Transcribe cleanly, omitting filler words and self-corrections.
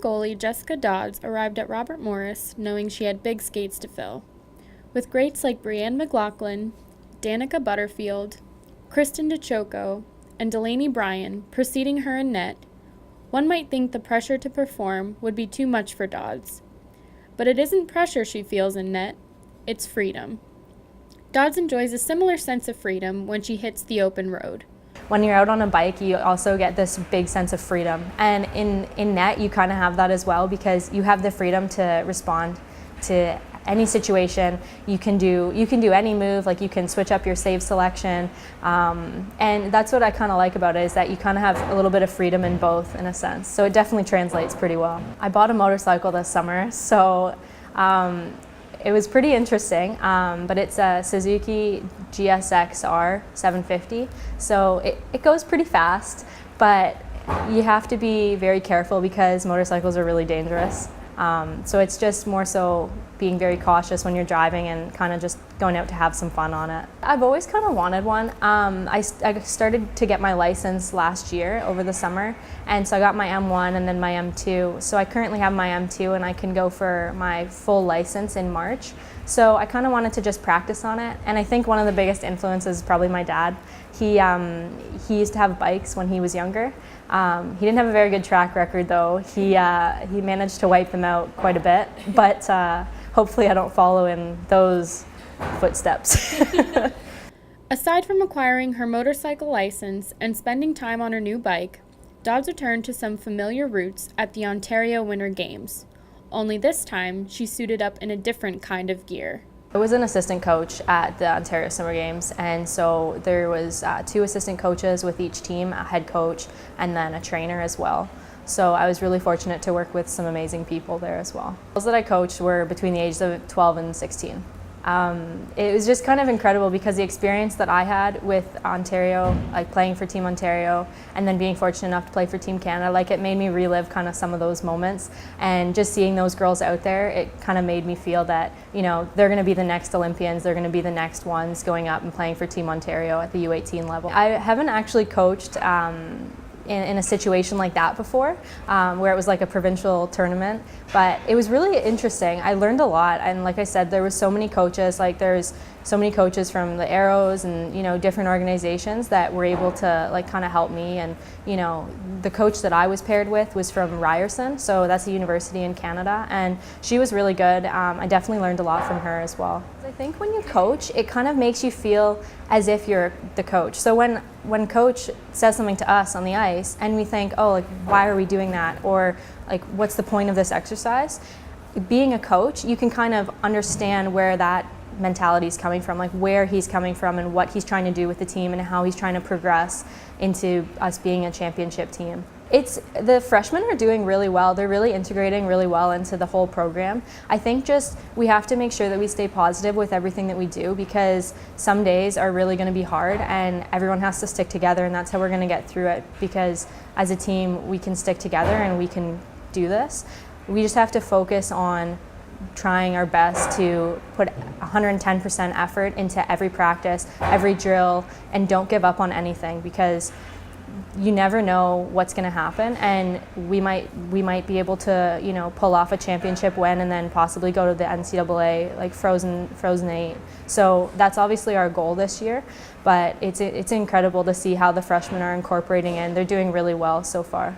goalie Jessica Dodds arrived at Robert Morris knowing she had big skates to fill. With greats like Brianne McLaughlin, Danica Butterfield, Kristen DeChoco, and Delaney Bryan preceding her in net, one might think the pressure to perform would be too much for Dodds. But it isn't pressure she feels in net, it's freedom. Dodds enjoys a similar sense of freedom when she hits the open road. When you're out on a bike, you also get this big sense of freedom. And in net, you kind of have that as well because you have the freedom to respond to any situation. You can do any move, like you can switch up your save selection. And that's what I kind of like about it, is that you kind of have a little bit of freedom in both in a sense. So it definitely translates pretty well. I bought a motorcycle this summer, so it was pretty interesting, but it's a Suzuki GSX-R 750, so it goes pretty fast, but you have to be very careful because motorcycles are really dangerous. So it's just more so being very cautious when you're driving and kind of just going out to have some fun on it. I've always kind of wanted one. I started to get my license last year over the summer, and so I got my M1 and then my M2. So I currently have my M2 and I can go for my full license in March. So I kind of wanted to just practice on it, and I think one of the biggest influences is probably my dad. He used to have bikes when he was younger. He didn't have a very good track record though. He managed to wipe them out quite a bit, but hopefully I don't follow in those footsteps. Aside from acquiring her motorcycle license and spending time on her new bike, Dodds returned to some familiar routes at the Ontario Winter Games. Only this time, she suited up in a different kind of gear. I was an assistant coach at the Ontario Summer Games, and so there was 2 assistant coaches with each team, a head coach, and then a trainer as well. So I was really fortunate to work with some amazing people there as well. Those that I coached were between the ages of 12 and 16. It was just kind of incredible because the experience that I had with Ontario, like playing for Team Ontario and then being fortunate enough to play for Team Canada, like it made me relive kind of some of those moments, and just seeing those girls out there, it kind of made me feel that, you know, they're going to be the next Olympians, they're going to be the next ones going up and playing for Team Ontario at the U18 level. I haven't actually coached in a situation like that before, where it was like a provincial tournament, but it was really interesting. I learned a lot, and like I said, there was so many coaches, like there's so many coaches from the Arrows and, you know, different organizations that were able to like kind of help me. And, you know, the coach that I was paired with was from Ryerson, so that's a university in Canada, and she was really good. I definitely learned a lot from her as well. I think when you coach, it kind of makes you feel as if you're the coach. So when coach says something to us on the ice and we think, oh, like, why are we doing that? Or like, what's the point of this exercise? Being a coach, you can kind of understand where that mentality is coming from, like where he's coming from and what he's trying to do with the team and how he's trying to progress into us being a championship team. The freshmen are doing really well. They're really integrating really well into the whole program. I think just we have to make sure that we stay positive with everything that we do, because some days are really going to be hard and everyone has to stick together, and that's how we're going to get through it, because as a team we can stick together and we can do this. We just have to focus on trying our best to put 110% effort into every practice, every drill, and don't give up on anything, because you never know what's going to happen, and we might be able to, you know, pull off a championship win and then possibly go to the NCAA, like Frozen 8. So that's obviously our goal this year, but it's incredible to see how the freshmen are incorporating in. They're doing really well so far.